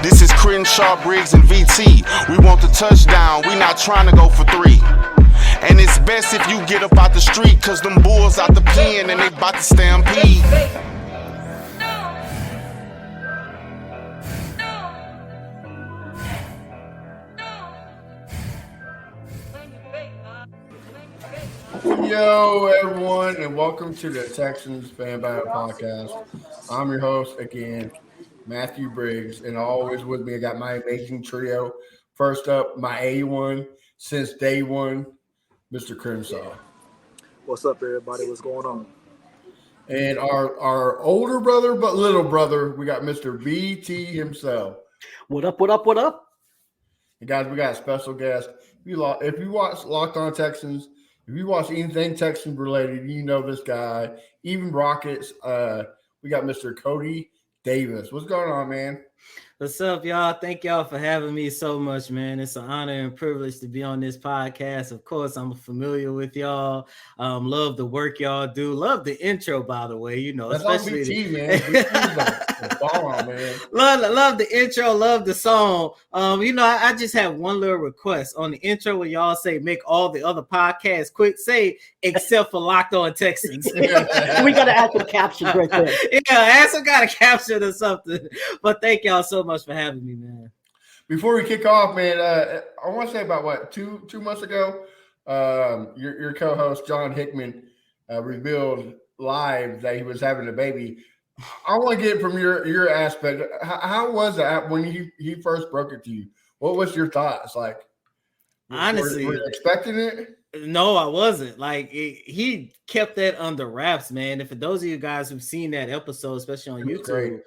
This is Crenshaw, Briggs, and VT. We want the touchdown, we not trying to go for 3. And it's best if you get up out the street, cause them bulls out the pen and they bout to stampede. Yo, everyone, and welcome to the Texans Fan Battle Podcast. I'm your host again, Matthew Briggs, and always with me, I got my amazing trio. First up, my A1 since day one, Mr. Crenshaw. What's up, everybody? What's going on? And our older brother, but little brother, we got Mr. VT himself. What up, what up, what up? And guys, we got a special guest. If you watch Locked On Texans, if you watch anything Texans related, you know this guy. Even Rockets, we got Mr. Coty Davis. What's going on, man? What's up, y'all? Thank y'all for having me so much, man. It's an honor and privilege to be on this podcast. Of course, I'm familiar with y'all. Love the work y'all do. Love the intro, by the way. You know, that's especially BT, man. The bomb, man. Love the intro. Love the song. I just have one little request on the intro where y'all say make all the other podcasts quick. Say except for Locked On Texans. We got to add some captions right there. Yeah, add some kind of caption or something. But thank y'all so much for having me, man. Before we kick off, man, I want to say about two months ago, your co-host John Hickman revealed live that he was having a baby. I want to get it from your aspect. How was that when he first broke it to you? What was your thoughts like? Honestly, were you expecting it? No, I wasn't. He kept that under wraps, man. And for those of you guys who've seen that episode, especially on YouTube,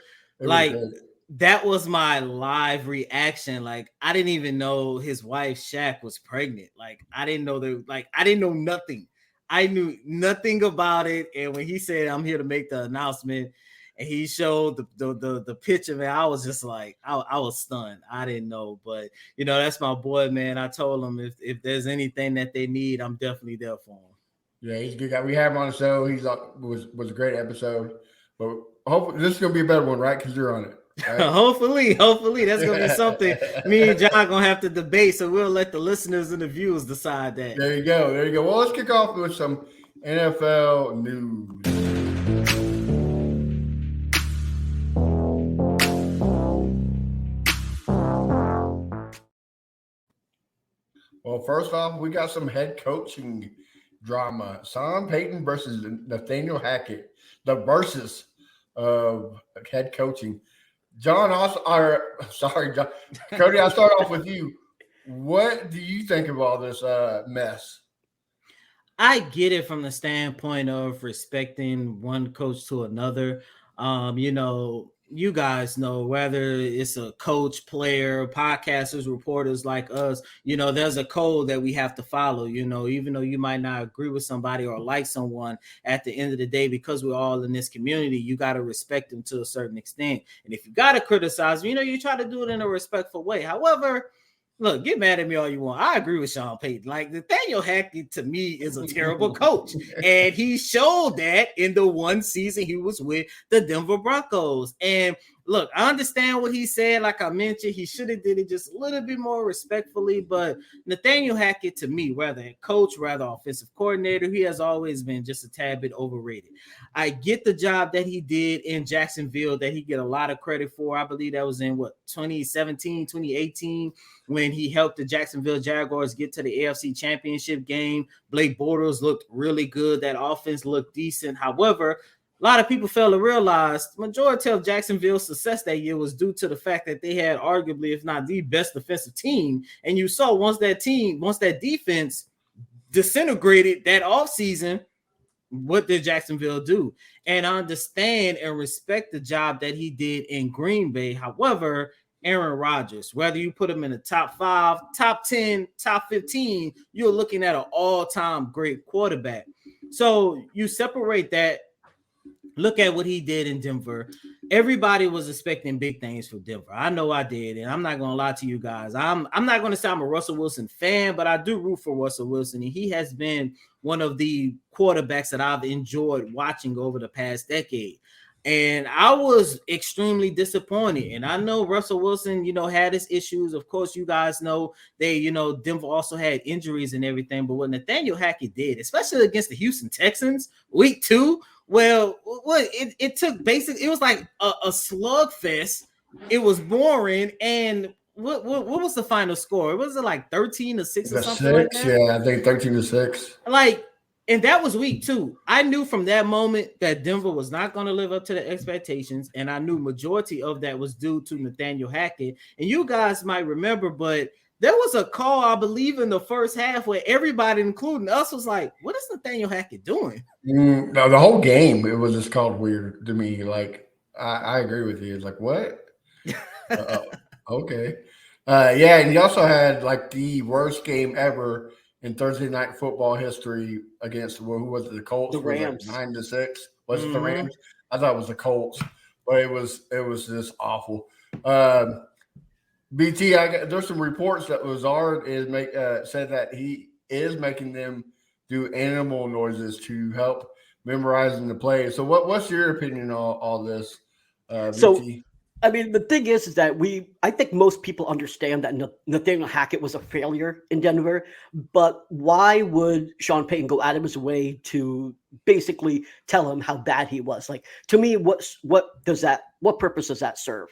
that was my live reaction. I didn't even know his wife Shaq was pregnant. I didn't know I didn't know nothing. I knew nothing about it. And when he said, "I'm here to make the announcement," and he showed the picture, man, I was just I was stunned. I didn't know, but that's my boy, man. I told him if there's anything that they need, I'm definitely there for him. Yeah, he's a good guy. We have him on the show. He's was a great episode, but hopefully this is gonna be a better one, right? Because you're on it. Right? hopefully that's gonna be something me and John gonna have to debate. So we'll let the listeners and the viewers decide that. There you go. Well, let's kick off with some NFL news. Well, first off, we got some head coaching drama. Sean Payton versus Nathaniel Hackett. The versus of head coaching. John, John. Coty, I'll start off with you. What do you think of all this mess? I get it from the standpoint of respecting one coach to another. You guys know whether it's a coach, player, podcasters, reporters like us, there's a code that we have to follow, even though you might not agree with somebody or like someone, at the end of the day, because we're all in this community, you got to respect them to a certain extent. And if you got to criticize them, you try to do it in a respectful way. However, look, get mad at me all you want. I agree with Sean Payton. Nathaniel Hackett, to me, is a terrible coach. And he showed that in the one season he was with the Denver Broncos. And look, I understand what he said. Like I mentioned, he should have did it just a little bit more respectfully. But Nathaniel Hackett, to me, whether a coach, rather offensive coordinator, he has always been just a tad bit overrated. I get the job that he did in Jacksonville that he get a lot of credit for. I believe that was in 2017, 2018, when he helped the Jacksonville Jaguars get to the AFC Championship game. Blake Bortles looked really good. That offense looked decent. However, a lot of people fail to realize the majority of Jacksonville's success that year was due to the fact that they had arguably, if not the best defensive team. And you saw once that defense disintegrated that offseason, what did Jacksonville do? And I understand and respect the job that he did in Green Bay. However, Aaron Rodgers, whether you put him in the top 5, top 10, top 15, you're looking at an all-time great quarterback. So you separate that. Look at what he did in Denver. Everybody was expecting big things from Denver. I know I did, and I'm not going to lie to you guys. I'm not going to say I'm a Russell Wilson fan, but I do root for Russell Wilson, and he has been one of the quarterbacks that I've enjoyed watching over the past decade. And I was extremely disappointed. And I know Russell Wilson, had his issues. Of course, you guys know Denver also had injuries and everything. But what Nathaniel Hackett did, especially against the Houston Texans, week 2, well, it took it was like a slugfest. It was boring. And what was the final score? Was it like 13-6 or something like that? Yeah, I think 13-6. And that was week 2. I knew from that moment that Denver was not going to live up to the expectations. And I knew majority of that was due to Nathaniel Hackett. And you guys might remember, but there was a call, I believe, in the first half where everybody, including us, was like, what is Nathaniel Hackett doing? No, the whole game, it was just called weird to me. Like, I agree with you. It's like, what? Okay. Yeah, and he also had like the worst game ever in Thursday night football history against who was it? The Colts. The Rams. Like 9-6. Was it the Rams? I thought it was the Colts, but it was just awful. BT, there's some reports that Lazard said that he is making them do animal noises to help memorizing the play. So what's your opinion on all this, BT? I mean, the thing is that I think most people understand that Nathaniel Hackett was a failure in Denver, but why would Sean Payton go out of his way to basically tell him how bad he was? Like, to me, what purpose does that serve?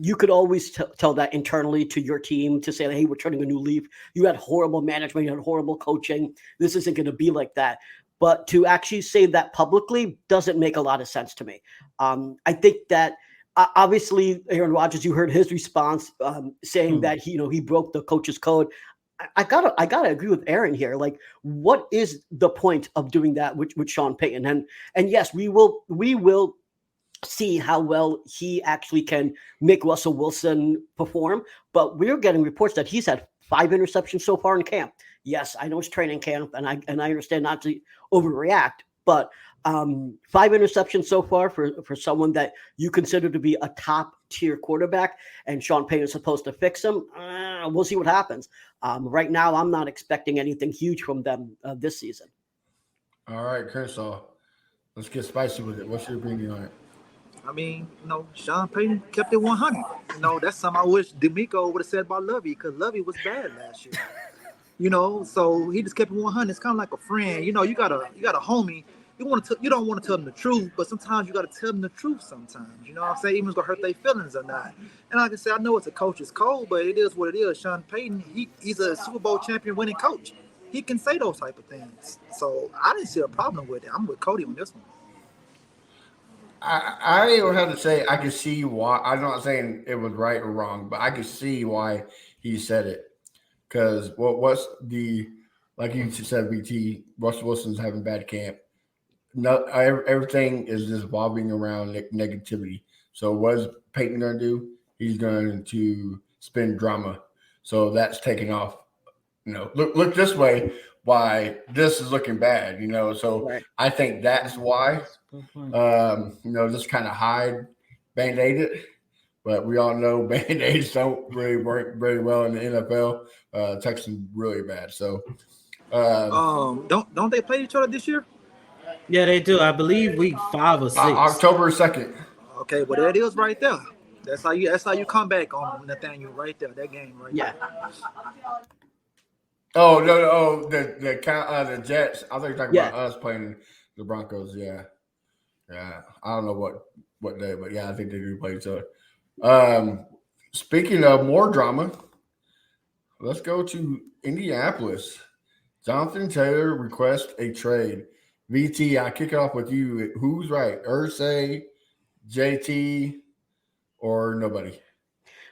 You could always tell that internally to your team to say, hey, we're turning a new leaf. You had horrible management, you had horrible coaching. This isn't going to be like that. But to actually say that publicly doesn't make a lot of sense to me. I think that obviously Aaron Rodgers, you heard his response saying that he broke the coach's code. I gotta agree with Aaron here. Like, what is the point of doing that with Sean Payton? And yes, we will see how well he actually can make Russell Wilson perform. But we're getting reports that he's had 5 interceptions so far in camp. Yes, I know it's training camp, and I understand not to overreact, but 5 interceptions so far for someone that you consider to be a top tier quarterback, and Sean Payton is supposed to fix him. We'll see what happens. Right now, I'm not expecting anything huge from them this season. All right, Kershaw, let's get spicy with it. What's your opinion on it? I mean, Sean Payton kept it 100. That's something I wish D'Amico would have said about Lovey, because Lovey was bad last year. So he just kept it 100. It's kind of like a friend. You got a homie. You don't want to tell them the truth, but sometimes you got to tell them the truth sometimes. You know what I'm saying? Even if it's going to hurt their feelings or not. And like I said, I know it's a coach's code, but it is what it is. Sean Payton, he's a Super Bowl champion winning coach. He can say those type of things. So I didn't see a problem with it. I'm with Coty on this one. I would have to say I can see why. I'm not saying it was right or wrong, but I can see why he said it. Because what's like you said, BT, Russell Wilson's having bad camp. No, everything is just revolving around negativity. So what is Peyton going to do? He's going to spin drama. So that's taking off. Look this way. Why this is looking bad? So right. I think that's why. Just kind of hide, Band-Aid it. But we all know Band-Aids don't really work very well in the NFL. Texans really bad. So don't they play each other this year? Yeah, they do. I believe week 5 or 6. October 2nd. Okay, well that is right there. That's how you come back on Nathaniel right there. That game right there. Oh no! The Jets. I think you're talking about us playing the Broncos. Yeah. I don't know what day, but yeah, I think they do play each other. Speaking of more drama, let's go to Indianapolis. Jonathan Taylor requests a trade. VT, I kick it off with you. Who's right? Irsay, JT, or nobody?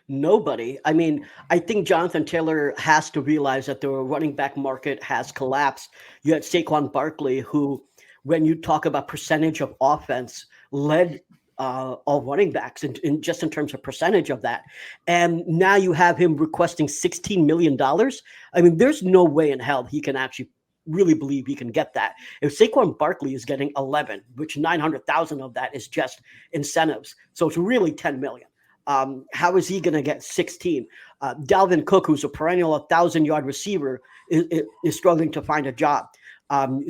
Nobody. I mean, I think Jonathan Taylor has to realize that the running back market has collapsed. You had Saquon Barkley, who, when you talk about percentage of offense, led all running backs in just in terms of percentage of that. And now you have him requesting $16 million. I mean, there's no way in hell he can actually really believe he can get that. If Saquon Barkley is getting 11, which 900,000 of that is just incentives, so it's really 10 million. How is he going to get 16? Dalvin Cook, who's a perennial 1,000-yard receiver, is struggling to find a job.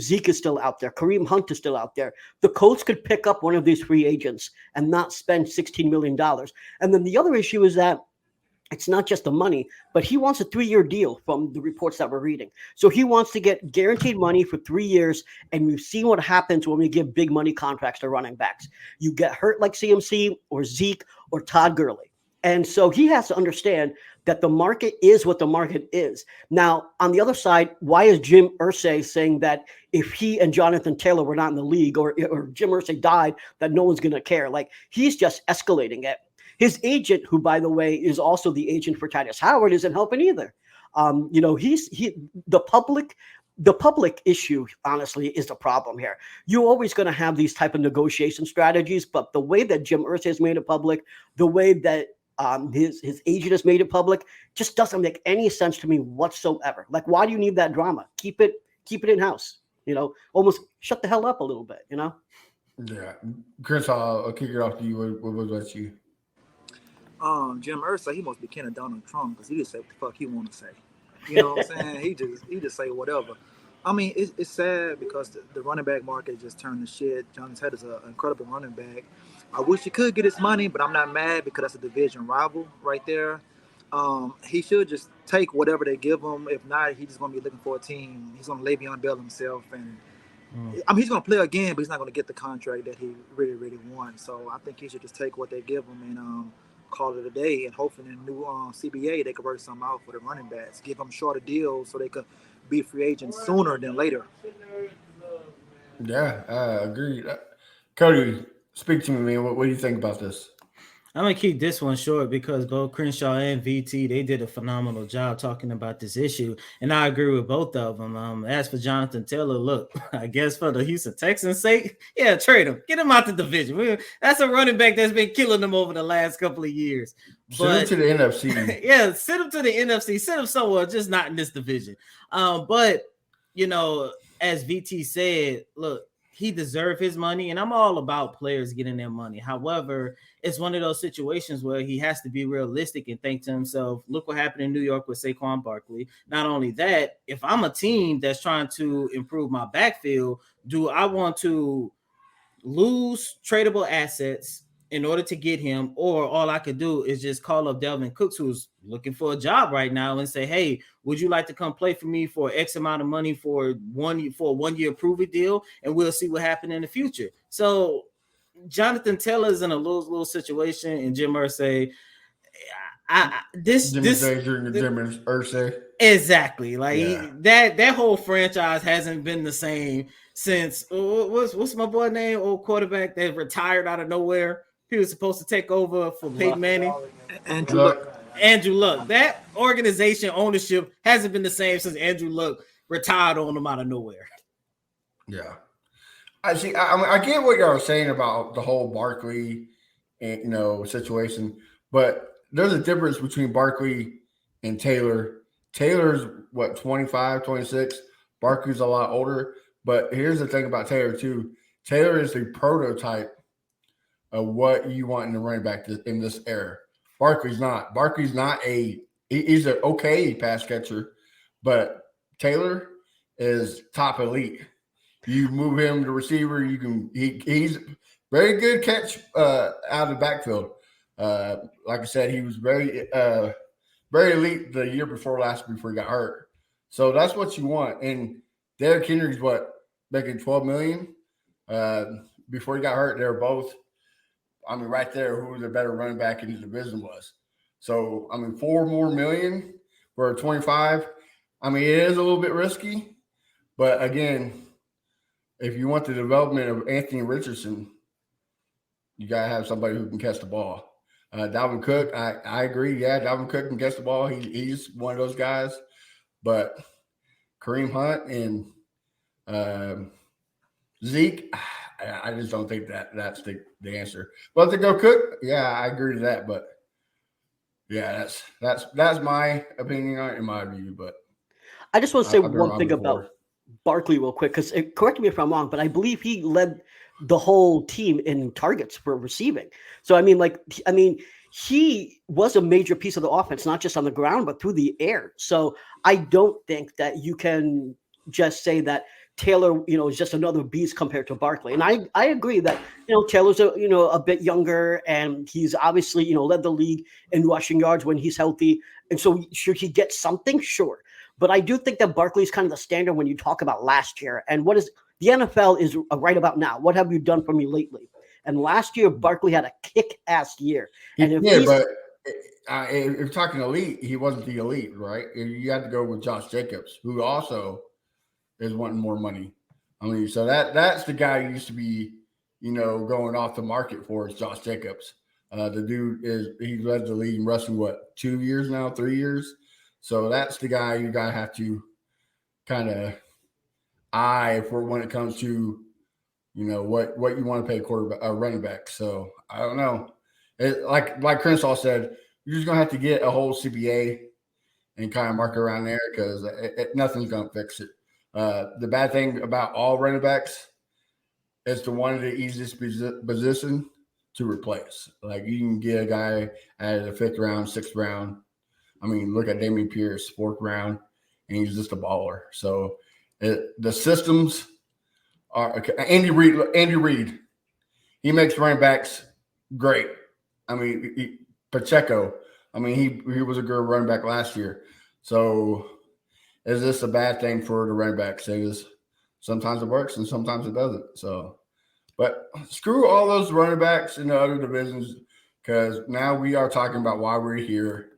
Zeke is still out there. Kareem Hunt is still out there. The Colts could pick up one of these free agents and not spend $16 million. And then the other issue is that it's not just the money, but he wants a 3-year deal from the reports that we're reading. So he wants to get guaranteed money for 3 years. And we've seen what happens when we give big money contracts to running backs. You get hurt like CMC or Zeke or Todd Gurley. And so he has to understand that the market is what the market is. Now, on the other side, why is Jim Irsay saying that if he and Jonathan Taylor were not in the league or Jim Irsay died, that no one's going to care? Like, he's just escalating it. His agent, who, by the way, is also the agent for Titus Howard, isn't helping either. The public issue, honestly, is the problem here. You're always going to have these type of negotiation strategies, but the way that Jim Irsay has made it public, the way that his agent has made it public, just doesn't make any sense to me whatsoever. Like, why do you need that drama? Keep it in house. Almost shut the hell up a little bit. Yeah, Chris, I'll kick it off to you. What was you? Jim Irsay, he must be kin of Donald Trump because he just say what the fuck he want to say. You know what I'm saying? He just say whatever. I mean, it's sad because the running back market just turned to shit. Jonathan Taylor's an incredible running back. I wish he could get his money, but I'm not mad because that's a division rival right there. He should just take whatever they give him. If not, he's just going to be looking for a team. He's going to Le'Veon Bell himself. And I mean, he's going to play again, but he's not going to get the contract that he really, really wants. So I think he should just take what they give him and call it a day. And hopefully in the new CBA, they could work something out for the running backs. Give them shorter deals so they could be free agents sooner than later. Yeah, I agree. Cody, speak to me, man. What do you think about this? I'm going to keep this one short because both Crenshaw and VT, they did a phenomenal job talking about this issue. And I agree with both of them. As for Jonathan Taylor, look, I guess for the Houston Texans' sake, yeah, trade him. Get him out the division. That's a running back that's been killing them over the last couple of years. Send him to the NFC. Yeah, send him to the NFC. Send him somewhere, just not in this division. But, as VT said, look, he deserved his money, and I'm all about players getting their money. However, it's one of those situations where he has to be realistic and think to himself, look what happened in New York with Saquon Barkley. Not only that, if I'm a team that's trying to improve my backfield, do I want to lose tradable assets in order to get him, or all I could do is just call up Delvin Cooks, who's looking for a job right now, and say, hey, would you like to come play for me for X amount of money for a 1 year prove-it deal, and we'll see what happens in the future. So Jonathan Taylor is in a lose-lose situation, and Jim Irsay, exactly, like that whole franchise hasn't been the same since what's my boy name, old quarterback that retired out of nowhere. He was supposed to take over for Peyton Manning. Andrew Luck. That organization ownership hasn't been the same since Andrew Luck retired on him out of nowhere. Yeah. I see. I get what y'all are saying about the whole Barkley situation, but there's a difference between Barkley and Taylor. Taylor's 25, 26. Barkley's a lot older. But here's the thing about Taylor too. Taylor is the prototype of what you want in the running back in this era. Barkley's not. Barkley's not he's an okay pass catcher, but Taylor is top elite. You move him to receiver, he's very good catch out of the backfield. Like I said, he was very elite the year before last before he got hurt. So that's what you want. And Derrick Henry's making $12 million. Before he got hurt, they were both, right there, who the better running back in the division was. So, $4 million more for a 25. It is a little bit risky, but again, if you want the development of Anthony Richardson, you got to have somebody who can catch the ball. Dalvin Cook, I agree. Yeah, Dalvin Cook can catch the ball. He's one of those guys. But Kareem Hunt and Zeke, I just don't think that's the answer. But to go Cook, yeah, I agree to that. But yeah, that's my opinion on it, in my view. But I just want to say one thing about Barkley real quick, because correct me if I'm wrong, but I believe he led the whole team in targets for receiving. So he was a major piece of the offense, not just on the ground, but through the air. So I don't think that you can just say that Taylor, is just another beast compared to Barkley. And I agree that, Taylor's a bit younger, and he's obviously, led the league in rushing yards when he's healthy. And so should he get something? Sure. But I do think that Barkley is kind of the standard when you talk about last year. And what is the NFL is right about now. What have you done for me lately? And last year, Barkley had a kick-ass year. And but if you're talking elite, he wasn't the elite, right? You had to go with Josh Jacobs, who also is wanting more money. I mean, so that's the guy who used to be, going off the market for is Josh Jacobs. The dude he led the league in rushing, 2 years now, 3 years? So that's the guy you got to have to kind of eye for when it comes to, what you want to pay running back. So I don't know. Like Crenshaw said, you're just going to have to get a whole CBA and kind of mark around there because nothing's going to fix it. The bad thing about all running backs is the one of the easiest position to replace. Like you can get a guy at the 5th round, 6th round. I mean, look at Dameon Pierce, 4th round, and he's just a baller. So the systems are okay. Andy Reid, he makes running backs great. I mean, Pacheco, I mean, he was a good running back last year. So is this a bad thing for the running backs? Sometimes it works and sometimes it doesn't. So, but screw all those running backs in the other divisions because now we are talking about why we're here,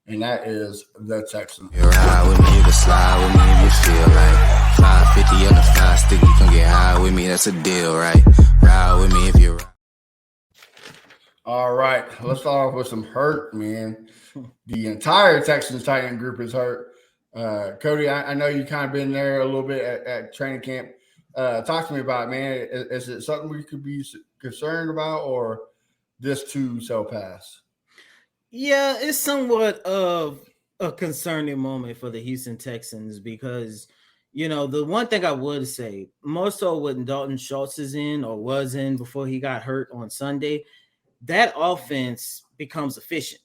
and that is the Texans. You ride with me, you can slide with me if you feel like 550 on the 5 stick, you can get high with me, that's a deal, right? Ride with me if you ride. All right, let's start off with some hurt, man. The entire Texans tight end group is hurt. Cody, I know you kind of been there a little bit at training camp. Talk to me about it, man. Is it something we could be concerned about, or this too shall pass? Yeah, it's somewhat of a concerning moment for the Houston Texans because, the one thing I would say, more so when Dalton Schultz is in or was in before he got hurt on Sunday, that offense becomes efficient.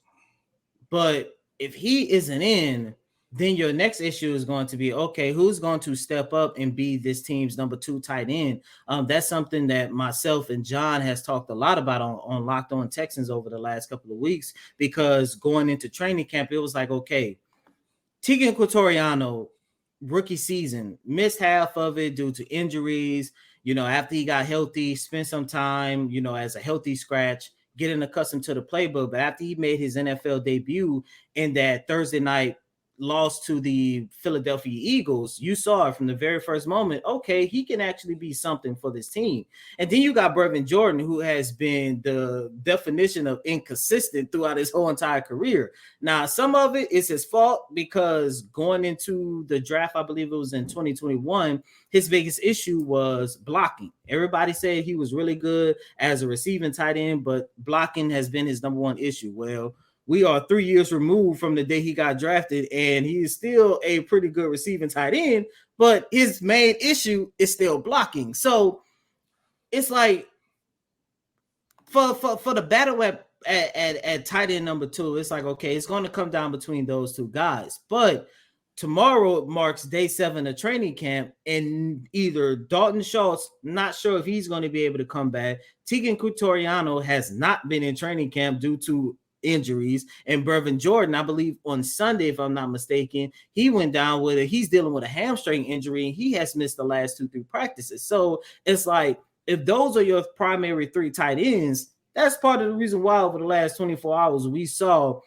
But if he isn't in, then your next issue is going to be, okay, who's going to step up and be this team's number 2 tight end? That's something that myself and John has talked a lot about on Locked On Texans over the last couple of weeks, because going into training camp, it was like, okay, Tegan Quatoriano, rookie season, missed half of it due to injuries. After he got healthy, spent some time, as a healthy scratch, getting accustomed to the playbook. But after he made his NFL debut in that Thursday night loss to the Philadelphia Eagles, you saw it from the very first moment. Okay, he can actually be something for this team. And then you got Brevin Jordan, who has been the definition of inconsistent throughout his whole entire career. Now, some of it is his fault because going into the draft, I believe it was in 2021, his biggest issue was blocking. Everybody said he was really good as a receiving tight end, but blocking has been his number one issue. Well, we are 3 years removed from the day he got drafted, and he is still a pretty good receiving tight end, but his main issue is still blocking. So it's like for the battle at tight end number 2, it's like, okay, it's going to come down between those two guys. But tomorrow marks day 7 of training camp, and either Dalton Schultz, not sure if he's going to be able to come back. Tegan Quatoriano has not been in training camp due to injuries, and Brevin Jordan, I believe on Sunday, if I'm not mistaken, he went down with it. He's dealing with a hamstring injury, and he has missed the last 2-3 practices. So it's like, if those are your primary 3 tight ends, that's part of the reason why over the last 24 hours we saw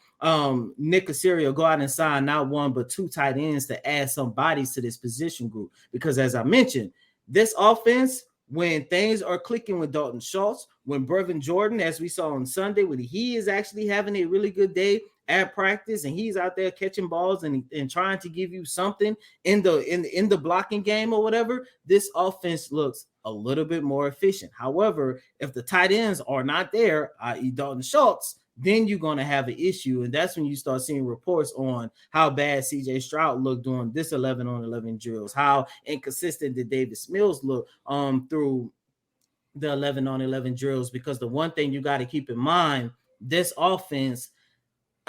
Nick Caserio go out and sign not 1 but 2 tight ends to add some bodies to this position group. Because as I mentioned, this offense, when things are clicking with Dalton Schultz, when Brevin Jordan, as we saw on Sunday, when he is actually having a really good day at practice and he's out there catching balls and trying to give you something in the blocking game or whatever, this offense looks a little bit more efficient. However, if the tight ends are not there, i.e. Dalton Schultz, then you're going to have an issue. And that's when you start seeing reports on how bad CJ Stroud looked doing this 11-on-11 drills, how inconsistent did Davis Mills look through the 11-on-11 drills. Because the one thing you got to keep in mind, this offense,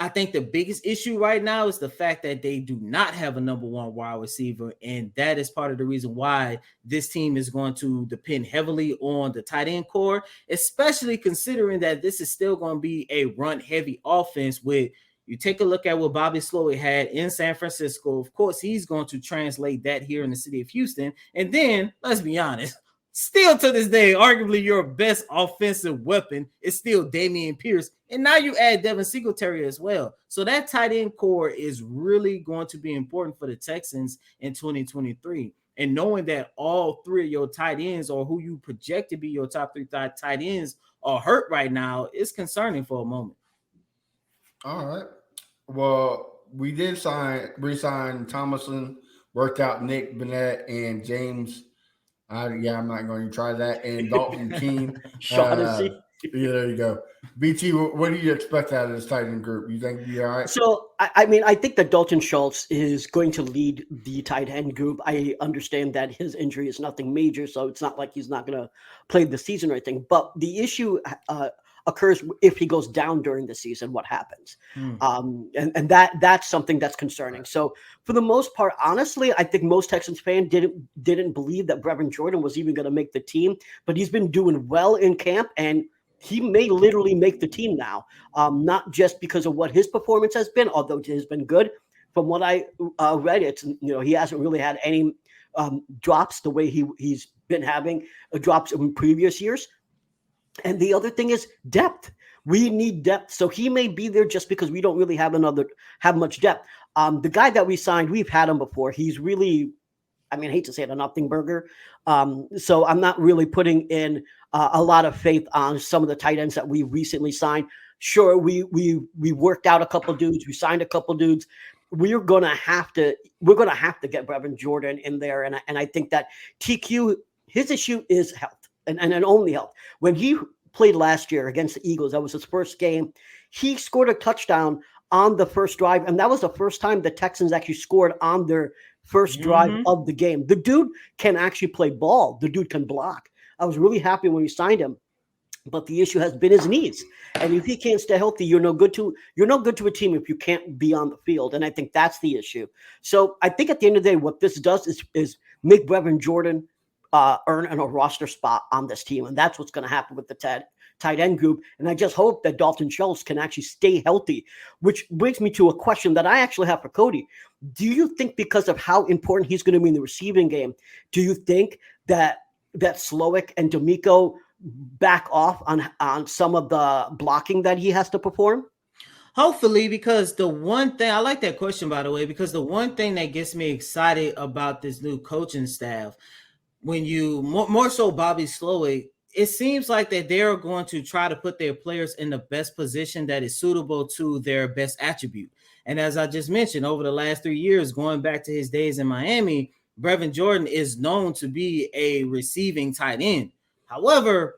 I think the biggest issue right now is the fact that they do not have a number one wide receiver. And that is part of the reason why this team is going to depend heavily on the tight end core, especially considering that this is still going to be a run heavy offense. With you take a look at what Bobby Slowik had in San Francisco. Of course, he's going to translate that here in the city of Houston. And then let's be honest, still to this day, arguably your best offensive weapon is still Dameon Pierce. And now you add Devin Singletary as well. So that tight end core is really going to be important for the Texans in 2023. And knowing that all three of your tight ends, or who you project to be your top three tight ends, are hurt right now is concerning for a moment. All right. Well, we did re-sign Thomason, worked out Nick Bennett and James. I'm not going to try that. And Dalton Keene. There you go. BT, what do you expect out of this tight end group? You think it'll be all right? So, I think that Dalton Schultz is going to lead the tight end group. I understand that his injury is nothing major, so it's not like he's not going to play the season or anything. But the issue occurs if he goes down during the season. What happens? And that's something that's concerning. So for the most part, honestly, I think most Texans fans didn't believe that Brevin Jordan was even going to make the team, but he's been doing well in camp, and he may literally make the team now, not just because of what his performance has been, although it has been good. From what I read, it's he hasn't really had any drops the way he's been having drops in previous years. And the other thing is depth. We need depth. So he may be there just because we don't really have much depth. The guy that we signed, we've had him before. He's really, I hate to say it, a nothing burger. So I'm not really putting in a lot of faith on some of the tight ends that we recently signed. Sure, we worked out a couple dudes. We signed a couple dudes. We're gonna have to get Brevin Jordan in there. And I think that TQ, his issue is health. And only health. When he played last year against the Eagles, that was his first game. He scored a touchdown on the first drive, and that was the first time the Texans actually scored on their first drive of the game. The dude can actually play ball. The dude can block. I was really happy when we signed him, but the issue has been his knees. And if he can't stay healthy, you're no good to a team if you can't be on the field. And I think that's the issue. So I think at the end of the day, what this does is make Brevin Jordan earn a roster spot on this team. And that's what's going to happen with the tight end group. And I just hope that Dalton Schultz can actually stay healthy, which brings me to a question that I actually have for Cody. Do you think because of how important he's going to be in the receiving game, do you think that Slowik and D'Amico back off on some of the blocking that he has to perform? Hopefully, because the one thing, I like that question, by the way, because the one thing that gets me excited about this new coaching staff, when you more so Bobby Slowik, it seems like that they're going to try to put their players in the best position that is suitable to their best attribute. And as I just mentioned, over the last 3 years, going back to his days in Miami, Brevin Jordan is known to be a receiving tight end. However,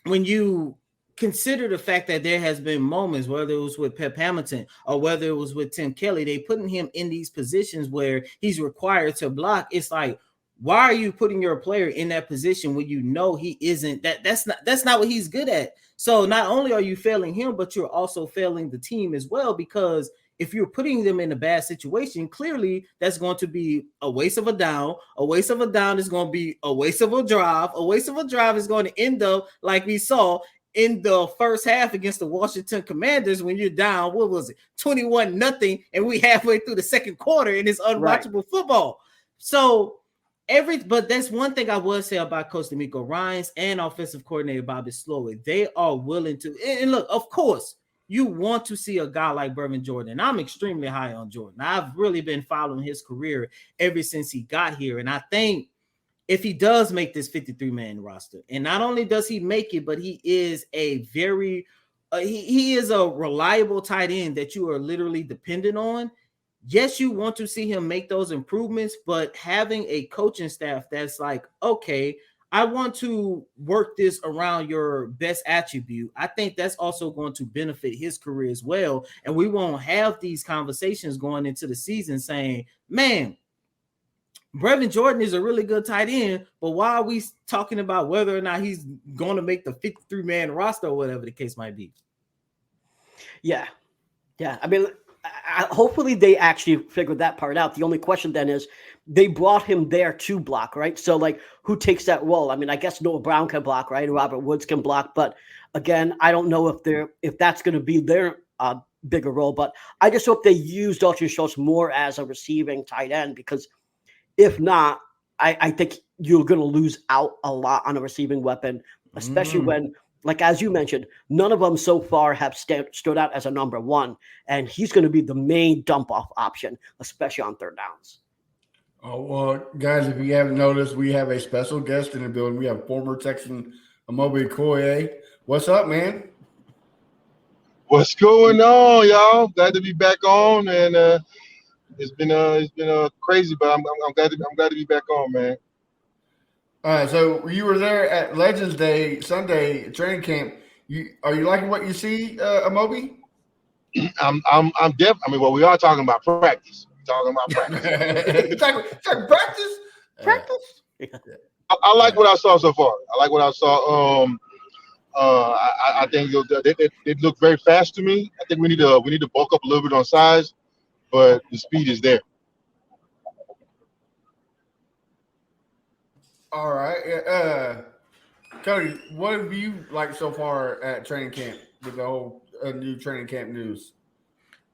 when you consider the fact that there has been moments, whether it was with Pep Hamilton or whether it was with Tim Kelly, they putting him in these positions where he's required to block. It's like, why are you putting your player in that position when you know he isn't that's not what he's good at? So not only are you failing him, but you're also failing the team as well, because if you're putting them in a bad situation, clearly that's going to be a waste of a down. A waste of a down is going to be a waste of a drive. A waste of a drive is going to end up like we saw in the first half against the Washington Commanders when you're down, 21-0, and we halfway through the second quarter and it's unwatchable football. So but that's one thing I would say about Coach D'Amico Ryans and offensive coordinator Bobby Slowik. They are willing to, and look, of course, you want to see a guy like Brevin Jordan. I'm extremely high on Jordan. I've really been following his career ever since he got here. And I think if he does make this 53-man roster, and not only does he make it, but he is a very, he is a reliable tight end that you are literally dependent on. Yes, you want to see him make those improvements, but having a coaching staff that's like, okay, I want to work this around your best attribute, I think that's also going to benefit his career as well. And we won't have these conversations going into the season saying, man, Brevin Jordan is a really good tight end, but why are we talking about whether or not he's going to make the 53-man roster or whatever the case might be? Yeah. Yeah, I mean, hopefully they actually figured that part out. The only question then is they brought him there to block, right? So, like, who takes that role? I mean, I guess Noah Brown can block, right? Robert Woods can block, but again, I don't know if that's going to be their bigger role. But I just hope they use Dalton Schultz more as a receiving tight end, because if not, I think you're going to lose out a lot on a receiving weapon, especially when, like, as you mentioned, none of them so far have stood out as a number one, and he's going to be the main dump-off option, especially on third downs. Oh, well, guys, if you haven't noticed, we have a special guest in the building. We have former Texan Amobi Koye. What's up, man? What's going on, y'all? Glad to be back on, and it's been crazy, but I'm glad to be back on, man. All right, so you were there at Legends Day Sunday training camp. Are you liking what you see, Amobi? I'm definitely. I mean, well, we are talking about practice. Talking about practice. talking practice. Practice. I like what I saw so far. I like what I saw. I think they look very fast to me. I think we need to bulk up a little bit on size, but the speed is there. All right. Cody, what have you liked so far at training camp with the whole new training camp news?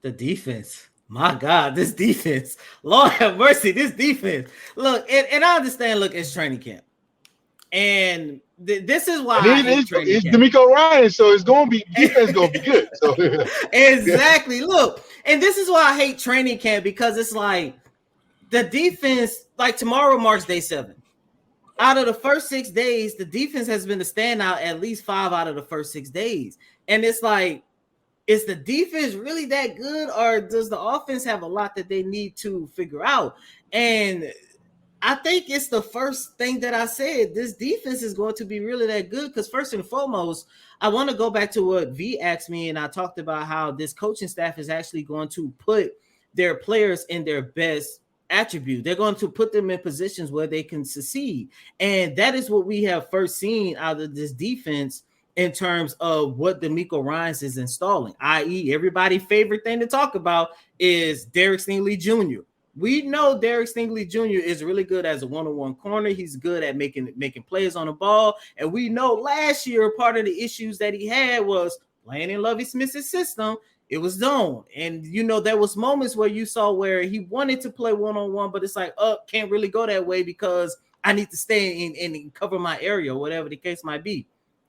The defense. My God, this defense. Lord have mercy, this defense. Look, and I understand, look, it's training camp. And this is why it's DeMeco Ryan, so it's going to be defense going to be good. So exactly. Look, and this is why I hate training camp, because it's like the defense, like tomorrow marks day 7. Out of the first 6 days, the defense has been the standout at least 5 out of the first 6 days. And it's like, is the defense really that good, or does the offense have a lot that they need to figure out? And I think it's the first thing that I said. This defense is going to be really that good, because first and foremost, I want to go back to what V asked me, and I talked about how this coaching staff is actually going to put their players in their best attribute. They're going to put them in positions where they can succeed. And that is what we have first seen out of this defense in terms of what DeMeco Ryans is installing, i.e. everybody's favorite thing to talk about is Derek Stingley Jr. We know Derek Stingley Jr. is really good as a one-on-one corner. He's good at making plays on the ball. And we know last year, part of the issues that he had was playing in Lovie Smith's system. It was zone. And, there was moments where you saw where he wanted to play one-on-one, but it's like, can't really go that way because I need to stay in and cover my area, whatever the case might be.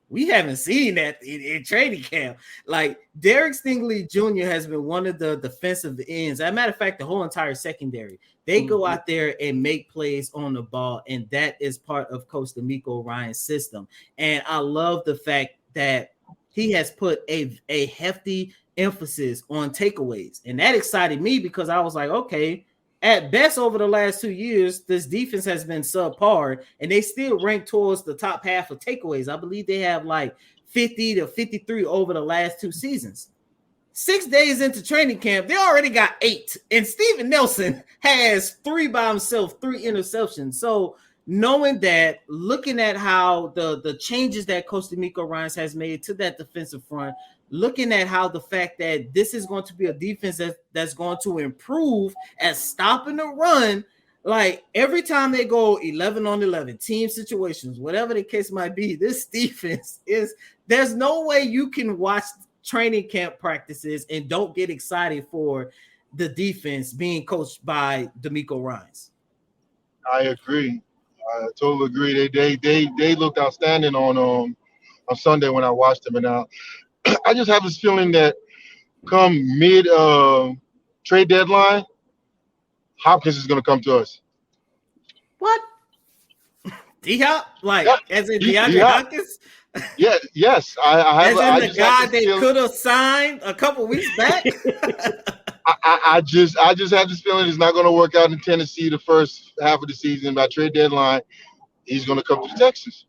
We haven't seen that in training camp. Like, Derek Stingley Jr. has been one of the defensive ends. As a matter of fact, the whole entire secondary, they go out there and make plays on the ball, and that is part of Coach DeMeco Ryan's system. And I love the fact that he has put a hefty emphasis on takeaways, and that excited me because I was like, okay, at best over the last 2 years, this defense has been subpar, and they still rank towards the top half of takeaways. I believe they have like 50 to 53 over the last 2 seasons. 6 days into training camp, they already got 8, and Steven Nelson has 3 by himself, 3 interceptions. So knowing that, looking at how the changes that Coach DeMeco Ryans has made to that defensive front, looking at how the fact that this is going to be a defense that's going to improve at stopping the run, like every time they go 11 on 11, team situations, whatever the case might be, this defense there's no way you can watch training camp practices and don't get excited for the defense being coached by DeMeco Ryans. I agree. I totally agree. They looked outstanding on Sunday when I watched them, and I just have this feeling that come mid trade deadline, Hopkins is going to come to us. What? D-Hop? Like, yeah. As in DeAndre Hopkins? Yeah, yes. I have. As in the guy they could have signed a couple weeks back? I just have this feeling it's not going to work out in Tennessee the first half of the season. By trade deadline, he's going to come to the Texans.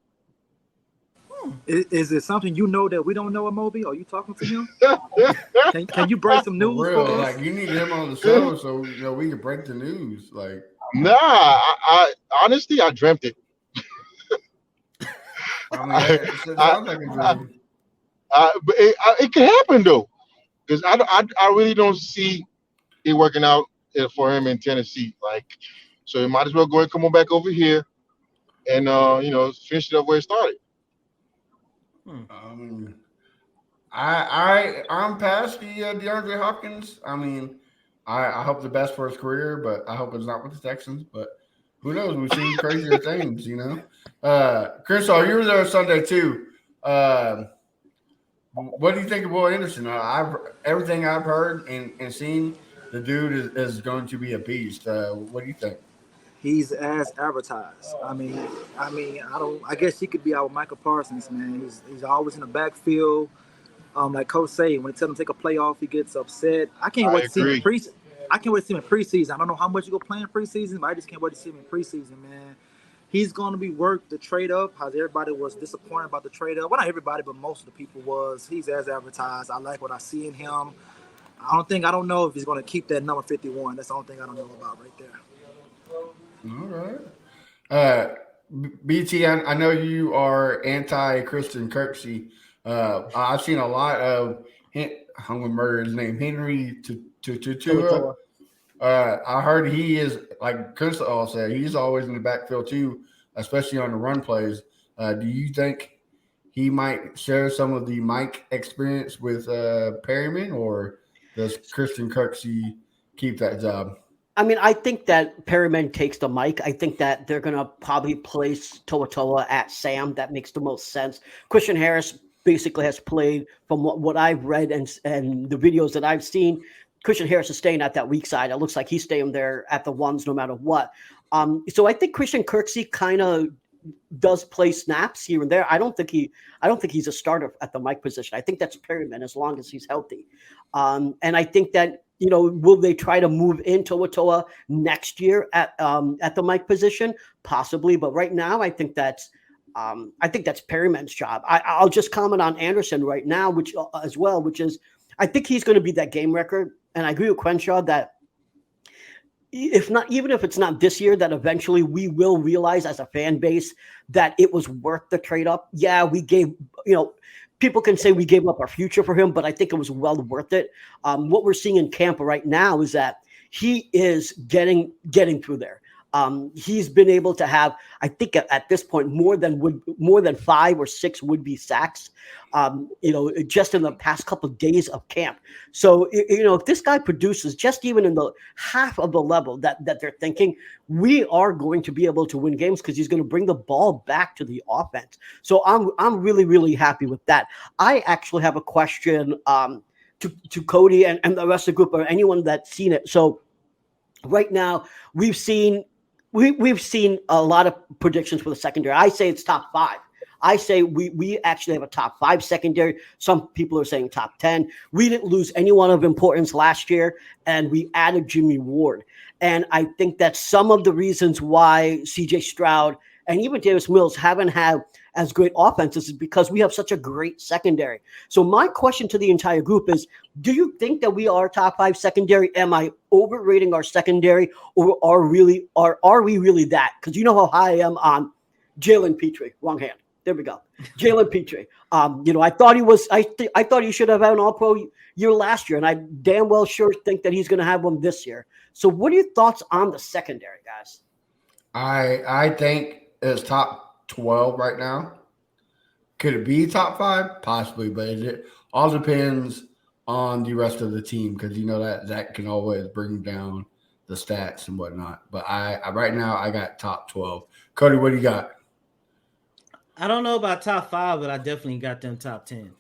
Is it something that we don't know, Amobi? Are you talking to him? Can you break some news for us? Like, you need him on the show so we can break the news. Like, nah, I honestly I dreamt it. I mean, it sounds like a dream. But it can happen though. because I really don't see it working out for him in Tennessee. Like, so he might as well go and come on back over here and finish it up where it started. I'm past the DeAndre Hopkins. I mean, I hope the best for his career, but I hope it's not with the Texans. But who knows? We've seen crazier things, you know. Chris, you were there Sunday too. What do you think of Will Anderson? Everything I've heard and seen, the dude is going to be a beast. What do you think? He's as advertised. I guess he could be our Michael Parsons, man. He's always in the backfield. Like Coach say, when they tell him to take a play off, he gets upset. I can't wait to see him in preseason. I don't know how much you go play in preseason, but I just can't wait to see him in preseason, man. He's going to be worth the trade up. How everybody was disappointed about the trade up. Well, not everybody, but most of the people was. He's as advertised. I like what I see in him. I don't know if he's going to keep that number 51. That's the only thing I don't know about right there. All right. BT, I know you are anti-Christian Kirksey. I've seen a lot of I'm gonna murder his name, Henry Tutua. I heard he is, like Chris all said, he's always in the backfield too, especially on the run plays. Do you think he might share some of the Mike experience with Perryman, or does Christian Kirksey keep that job? I mean, I think that Perryman takes the mic. I think that they're going to probably place Toa at Sam. That makes the most sense. Christian Harris basically has played, from what I've read and the videos that I've seen, Christian Harris is staying at that weak side. It looks like he's staying there at the ones no matter what. So I think Christian Kirksey kind of does play snaps here and there. I don't think he's a starter at the mic position. I think that's Perryman as long as he's healthy. And I think that, will they try to move in Toa next year at the mic position? Possibly, but right now I think that's Perryman's job. I'll just comment on Anderson right now, which is I think he's going to be that game record, and I agree with Crenshaw that even if it's not this year, that eventually we will realize as a fan base that it was worth the trade up. Yeah, we gave people can say we gave up our future for him, but I think it was well worth it. What we're seeing in camp right now is that he is getting through there. He's been able to have, I think at this point, more than 5 or 6 would-be sacks, just in the past couple of days of camp. So, if this guy produces just even in the half of the level that they're thinking, we are going to be able to win games because he's going to bring the ball back to the offense. So I'm really, really happy with that. I actually have a question to Cody and the rest of the group or anyone that's seen it. So right now we've seen a lot of predictions for the secondary. I say it's top 5. I say we actually have a top 5 secondary. Some people are saying top 10. We didn't lose anyone of importance last year, and we added Jimmy Ward. And I think that some of the reasons why CJ Stroud and even Davis Mills haven't had as great offenses is because we have such a great secondary. So my question to the entire group is, do you think that we are top 5 secondary? Am I overrating our secondary, or are we really that? Because you know how high I am on Jalen Petrie. Wrong hand. There we go. Jalen Petrie. I thought he was. I thought he should have had an All-Pro year last year, and I damn well sure think that he's going to have one this year. So, what are your thoughts on the secondary, guys? I think it's top 12 right now. Could it be top 5? Possibly, but it all depends on the rest of the team, because that can always bring down the stats and whatnot. But I right now I got top 12. Cody, what do you got? I don't know about top 5, but I definitely got them top 10.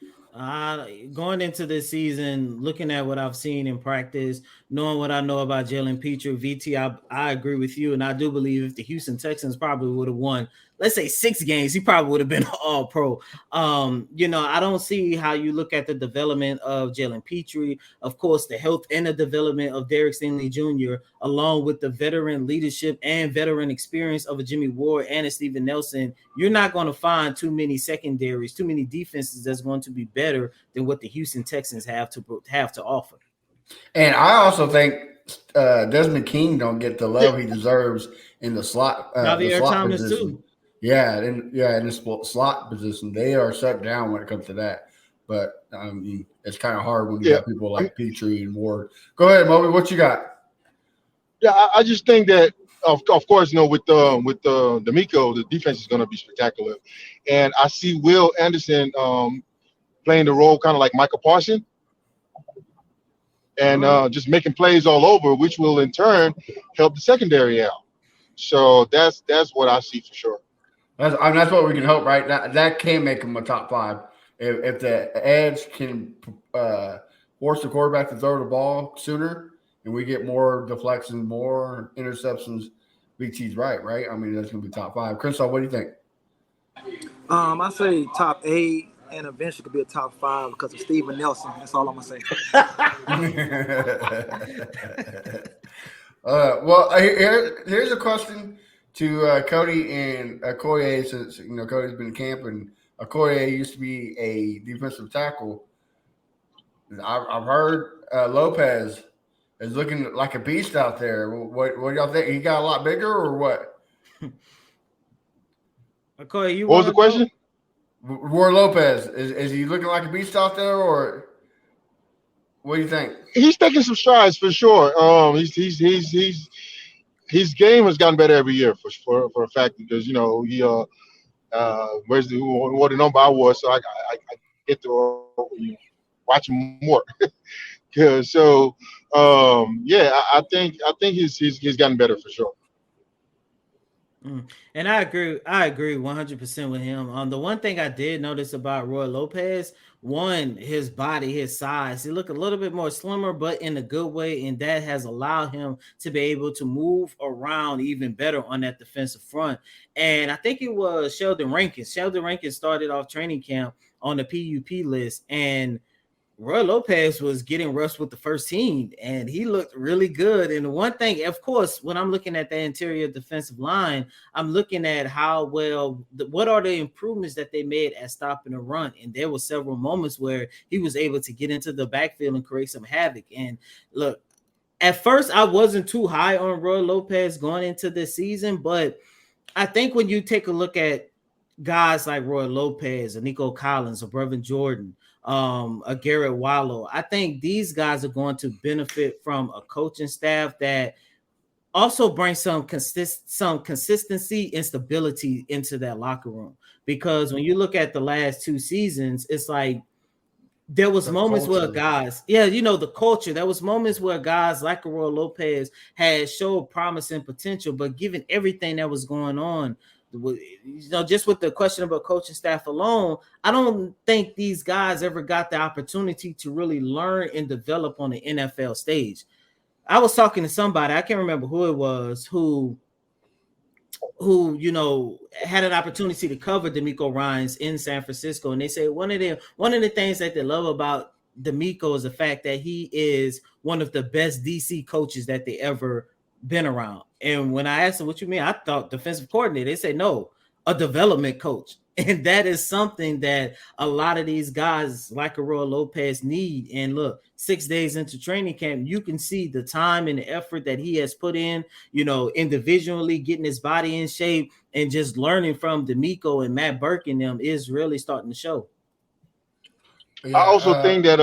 Going into this season, looking at what I've seen in practice, knowing what I know about Jalen Petrie, VT, I agree with you. And I do believe if the Houston Texans probably would have won, let's say 6 games, he probably would have been all pro. I don't see how you look at the development of Jalen Petrie, of course, the health and the development of Derek Stingley Jr., along with the veteran leadership and veteran experience of a Jimmy Ward and a Steven Nelson. You're not going to find too many secondaries, too many defenses that's going to be better than what the Houston Texans have to offer. And I also think Desmond King don't get the love he deserves in the slot. Javier Thomas position. Too. Yeah, in the slot position, they are shut down when it comes to that. but I mean, it's kind of hard when you got people like Petrie and Ward. Go ahead, Moby. What you got? Yeah, I just think that, of course, with D'Amico, the defense is going to be spectacular, and I see Will Anderson playing the role kind of like Michael Parsons, and just making plays all over, which will in turn help the secondary out. So that's what I see for sure. That's what we can hope, right? That can make him a top 5 if the edge can force the quarterback to throw the ball sooner, and we get more deflections, more interceptions. BT's right? I mean, that's going to be top 5. Crenshaw, what do you think? I say top 8, and eventually could be a top 5 because of Steven Nelson. That's all I'm gonna say. Well, here's a question to Cody and Okoye, since Cody's been in camp, and Okoye used to be a defensive tackle. I've heard Lopez is looking like a beast out there. What do y'all think? He got a lot bigger, or what? Okoye, what was the question? Roy Lopez, is he looking like a beast out there, or what do you think? He's taking some strides for sure. His game has gotten better every year for a fact, because he where's what the number I was, so I get to watch him more. Yeah, so I think he's gotten better for sure. And I agree 100% with him. The one thing I did notice about Roy Lopez, one, his body, his size, he looked a little bit more slimmer, but in a good way, and that has allowed him to be able to move around even better on that defensive front. And I think it was Sheldon Rankins. Sheldon Rankins started off training camp on the PUP list, and Roy Lopez was getting rushed with the first team, and he looked really good. And the one thing, of course, when I'm looking at the interior defensive line, I'm looking at how well, what are the improvements that they made at stopping the run. And there were several moments where he was able to get into the backfield and create some havoc. And look, at first, I wasn't too high on Roy Lopez going into this season, but I think when you take a look at guys like Roy Lopez, a Nico Collins, a Brevin Jordan, a Garrett Wallow, I think these guys are going to benefit from a coaching staff that also brings some consistency and stability into that locker room. Because when you look at the last 2 seasons, it's like there was moments where guys, the culture, there was moments where guys like Roy Lopez had showed promise and potential, but given everything that was going on, just with the question about coaching staff alone, I don't think these guys ever got the opportunity to really learn and develop on the NFL stage. I was talking to somebody, I can't remember who it was, who had an opportunity to cover D'Amico Ryans in San Francisco, and they say one of the things that they love about D'Amico is the fact that he is one of the best DC coaches that they ever been around. And when I asked them what you mean, I thought defensive coordinator. They say no, a development coach. And that is something that a lot of these guys like Roy Lopez need. And look, 6 days into training camp, you can see the time and the effort that he has put in, individually getting his body in shape, and just learning from D'Amico and Matt Burke and them is really starting to show. Yeah, I also think that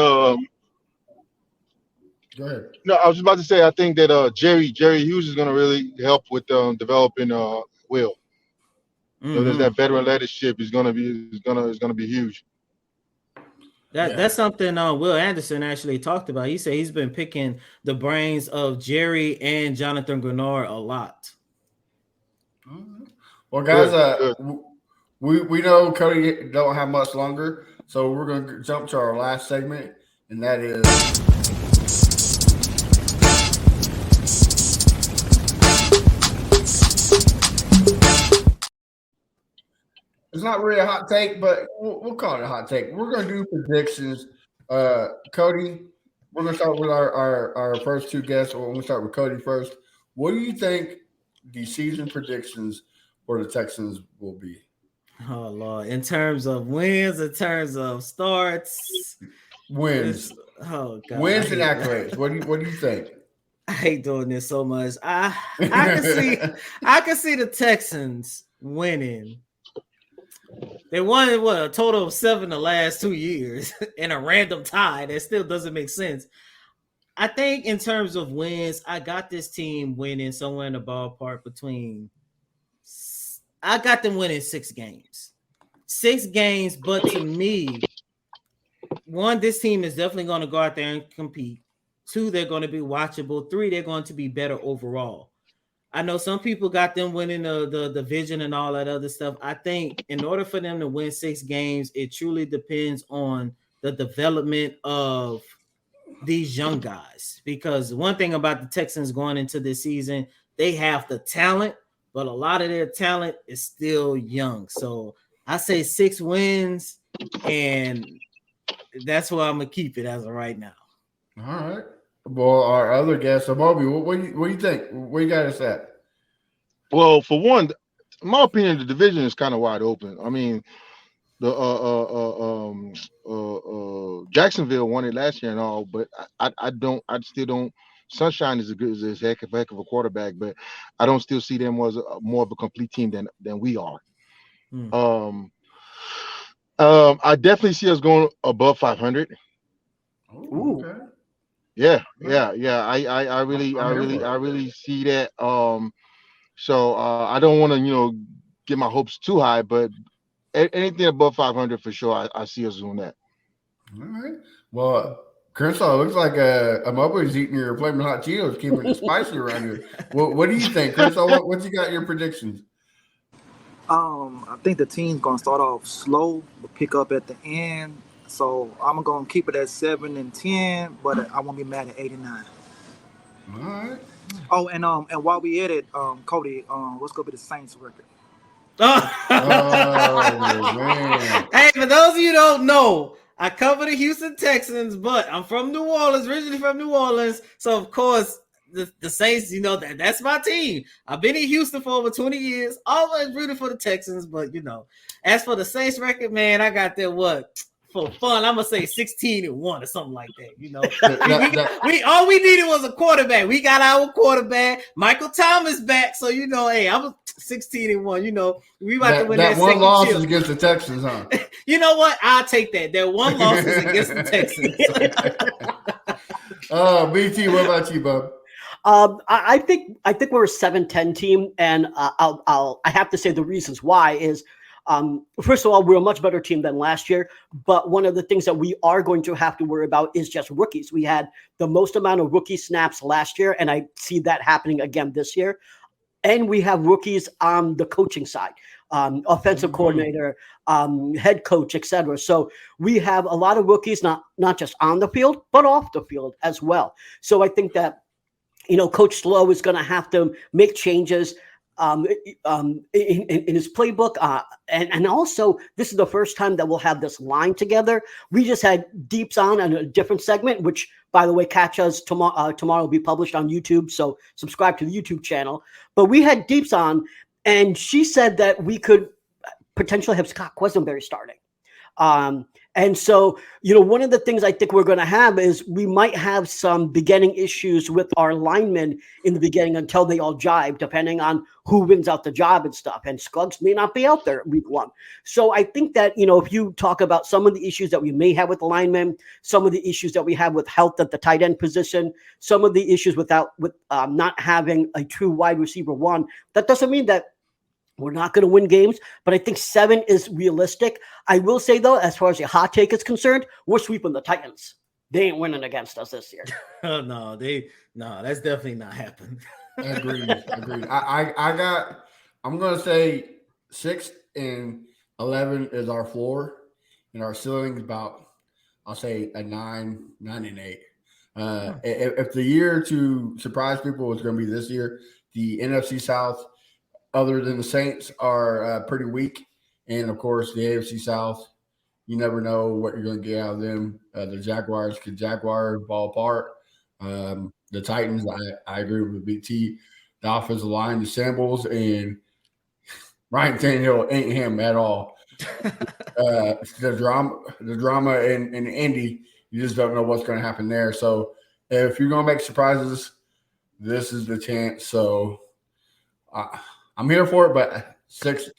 go ahead. No, I was about to say, I think that Jerry Hughes is going to really help with developing Will. There's that veteran leadership is going to be huge. That's something Will Anderson actually talked about. He said he's been picking the brains of Jerry and Jonathan Grenard a lot. Well, guys, we know Cody don't have much longer, so we're going to jump to our last segment, and that is. It's not really a hot take, but we'll call it a hot take. We're going to do predictions. Cody, we're going to start with our first 2 guests. We're going to start with Cody first. What do you think the season predictions for the Texans will be? Oh, Lord. In terms of wins, in terms of starts. Wins. Oh, God. Wins and accolades. What do you think? I hate doing this so much. I can see the Texans winning. They won a total of 7 the last 2 years in a random tie. That still doesn't make sense. I think in terms of wins, I got this team winning somewhere in the ballpark between. I got them winning 6 games. 6 games, but to me, 1, this team is definitely going to go out there and compete. 2, they're going to be watchable. 3, they're going to be better overall. I know some people got them winning the division and all that other stuff. I think in order for them to win 6 games, it truly depends on the development of these young guys. Because one thing about the Texans going into this season, they have the talent, but a lot of their talent is still young. So I say 6 wins, and that's where I'm going to keep it as of right now. All right. Well, our other guest, Bobby, what do you think? Where you got us at? Well, for one, in my opinion, the division is kind of wide open. I mean, the Jacksonville won it last year and all, but I still don't. Sunshine is a heck of a quarterback, but I don't still see them as more of a complete team than we are. I definitely see us going above 500. Ooh, okay. Yeah. I really see that. So I don't want to, get my hopes too high, but anything above 500 for sure, I see us doing that. All right. Well, Crenshaw, looks like Amobo's eating your Flamin' Hot Cheetos, keeping it spicy around here. What do you think, Crenshaw? What you got your predictions? I think the team's gonna start off slow, but pick up at the end. So I'm gonna keep it at 7 and 10, but I won't be mad at 89. All right. Oh, and while we at it, Cody, what's gonna be the Saints record? Oh man! Hey, for those of you who don't know, I cover the Houston Texans, but I'm from New Orleans, originally from New Orleans. So of course, the Saints, that's my team. I've been in Houston for over 20 years, always rooting for the Texans. But as for the Saints record, man, I got there for fun, I'm gonna say 16-1 or something like that. We all we needed was a quarterback. We got our quarterback, Michael Thomas back. So hey, I was 16-1. We about to win that one loss chip. is against the Texans, huh? You know what? I'll take that. That one loss is against the Texans. BT, what about you, bub? I think we're a 7-10 team, and I have to say the reasons why is. First of all, we're a much better team than last year, but one of the things that we are going to have to worry about is just rookies. We had the most amount of rookie snaps last year, and I see that happening again this year. And we have rookies on the coaching side, offensive coordinator, head coach, etc. So we have a lot of rookies, not just on the field, but off the field as well. So I think that, Coach Slow is going to have to make changes in his playbook, and also this is the first time that we'll have this line together. We just had Deeps on a different segment, which, by the way, catch us tomorrow. Tomorrow will be published on YouTube, so subscribe to the YouTube channel. But we had Deeps on, and she said that we could potentially have Scott Quesenberry starting. And so, one of the things I think we're going to have is we might have some beginning issues with our linemen in the beginning until they all jive, depending on who wins out the job and stuff. And Scuggs may not be out there week 1. So I think that, if you talk about some of the issues that we may have with the linemen, some of the issues that we have with health at the tight end position, some of the issues with not having a true wide receiver 1, that doesn't mean that we're not going to win games, but I think 7 is realistic. I will say, though, as far as a hot take is concerned, we're sweeping the Titans. They ain't winning against us this year. No, that's definitely not happening. Agreed. I'm going to say 6 and 11 is our floor, and our ceiling is about, I'll say, a 9 and 8. If the year to surprise people is going to be this year, the NFC South, other than the Saints, are pretty weak. And, of course, the AFC South, you never know what you're going to get out of them. The Jaguars could ball apart. The Titans, I agree with BT. The offensive line, the shambles, and Ryan Tannehill ain't him at all. The drama in Indy, you just don't know what's going to happen there. So if you're going to make surprises, this is the chance. So I'm here for it, but 6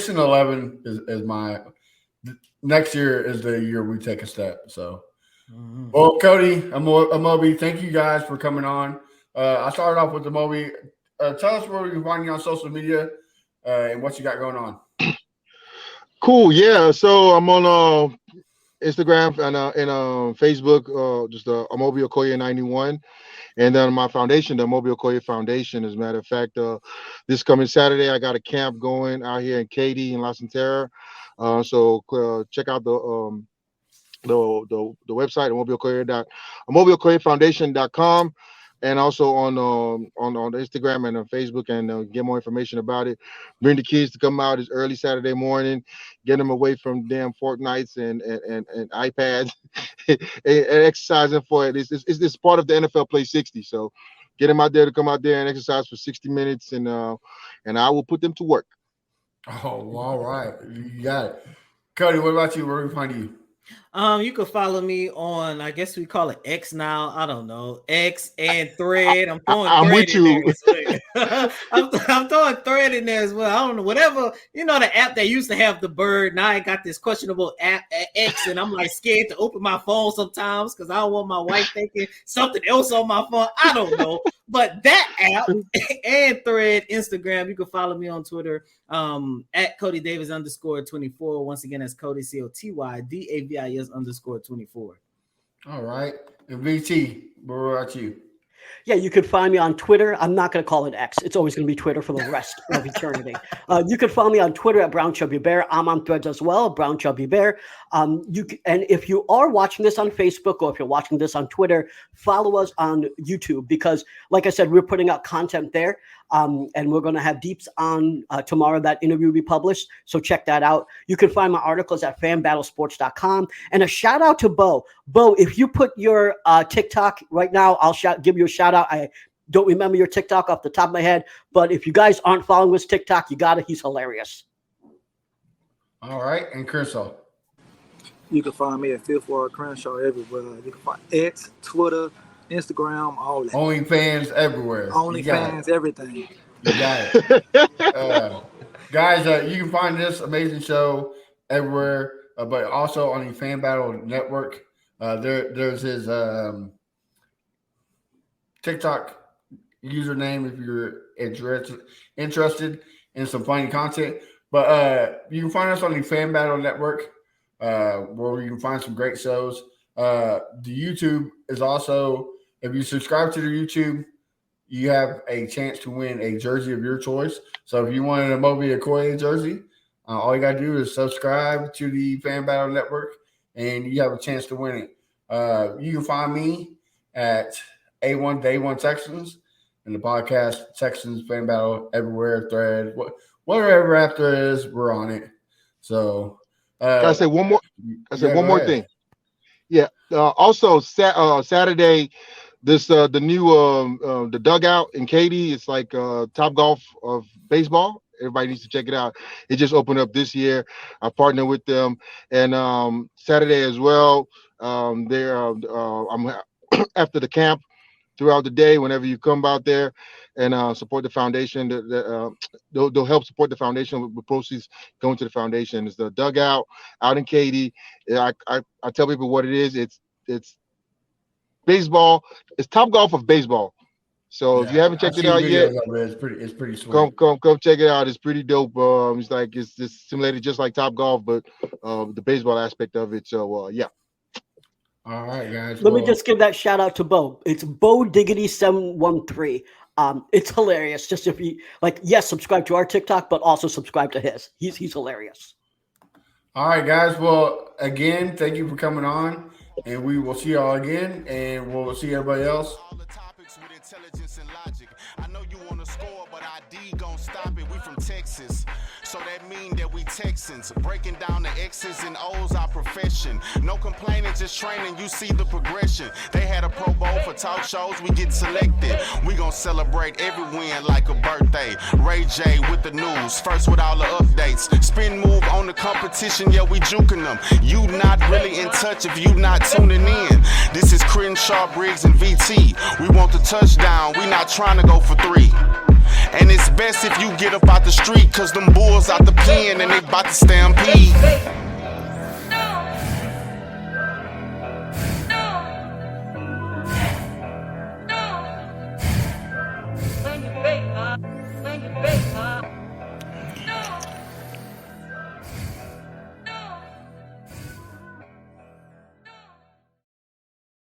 and 11 is my next year is the year we take a step. So, well, Cody, Amobi, thank you guys for coming on. I started off with Amobi. Tell us where we can find you on social media and what you got going on. Cool. Yeah. So I'm on Instagram and Facebook, just Amobi Okoye 91. And then my foundation, the Amobi Okoye Foundation. As a matter of fact, this coming Saturday, I got a camp going out here in Katy and La Centera. So check out the website, AmobiOkoyeFoundation.com, and also on Instagram and on Facebook, and get more information about it. Bring the kids to come out this early Saturday morning, get them away from damn Fortnites and iPads, and exercising for it. It's part of the NFL Play 60. So get them out there to come out there and exercise for 60 minutes, and I will put them to work. Oh, all right. You got it. Cody, what about you? Where do we find you? You can follow me on, I guess we call it X now. I don't know, X and Thread. I'm throwing I'm Thread with in you. there. I'm throwing Thread in there as well. I don't know, whatever, the app that used to have the bird. Now I got this questionable app at X, and I'm like scared to open my phone sometimes because I don't want my wife thinking something else on my phone. I don't know. But that app and Thread, Instagram, you can follow me on Twitter at Cody Davis _24. Once again, that's Cody COTYDAVIS _24. All right. And VT, what about you? Yeah, you can find me on Twitter. I'm not going to call it X. It's always going to be Twitter for the rest of eternity. You can follow me on Twitter at Brown Chubby Bear. I'm on Threads as well, Brown Chubby Bear. And if you are watching this on Facebook or if you're watching this on Twitter, follow us on YouTube because, like I said, we're putting out content there. And we're going to have deeps on tomorrow. That interview will be published. So check that out. You can find my articles at fanbattlesports.com. And a shout out to Bo. Bo, if you put your TikTok right now, I'll give you a shout out. I don't remember your TikTok off the top of my head. But if you guys aren't following his TikTok, you got it. He's hilarious. All right. And Crenshaw. You can find me at Fifth Ward Crenshaw everywhere. You can find X, Twitter, Instagram, all that. OnlyFans everywhere. OnlyFans, everything. You got it. Guys, you can find this amazing show everywhere, but also on the Fan Battle Network. There's his TikTok username if you're interested in some funny content. But you can find us on the Fan Battle Network, where you can find some great shows. The YouTube is also, if you subscribe to the YouTube, you have a chance to win a jersey of your choice. So if you want an Amobi Okoye jersey, all you got to do is subscribe to the Fan Battle Network, and you have a chance to win it. You can find me at A1 Day 1 Texans and the podcast Texans Fan Battle everywhere, Thread, whatever app there is, we're on it. So Can I say one more? One more thing. Yeah. Also, Saturday, this the new the dugout in Katy. It's like Top Golf of baseball. Everybody needs to check it out. It just opened up this year. I partnered with them, and Saturday as well. I'm after the camp throughout the day. Whenever you come out there and support the foundation, they'll help support the foundation with proceeds going to the foundation. It's the dugout out in Katy. I tell people what it is. It's baseball. It's Top Golf of baseball. So if you haven't checked it out yet, it's pretty sweet. Come check it out. It's pretty dope. It's just simulated just like Top Golf, but the baseball aspect of it. So yeah. All right, guys. Let me just give that shout out to Bo. It's Bo Diggity 713. It's hilarious. Just if you yes, subscribe to our TikTok, but also subscribe to his. He's hilarious. All right, guys. Well, again, thank you for coming on, and we will see y'all again, and we'll see everybody else. All the topics with intelligence and logic. I know you want to score, but ID gon' stop it. We from Texas, so that mean that we Texans. Breaking down the X's and O's, our profession. No complaining, just training. You see the progression. They had a Pro Bowl for talk shows. We get selected. We gon' celebrate every win like a birthday. Ray J with the news, first with all the updates. Spin move on the competition, yeah, we juking them. You not really in touch if you not tuning in. This is Crenshaw, Briggs, and VT. We want the touchdown. We not trying to go for 3. And it's best if you get up out the street, cause them bulls out the pen and they bout to stampede.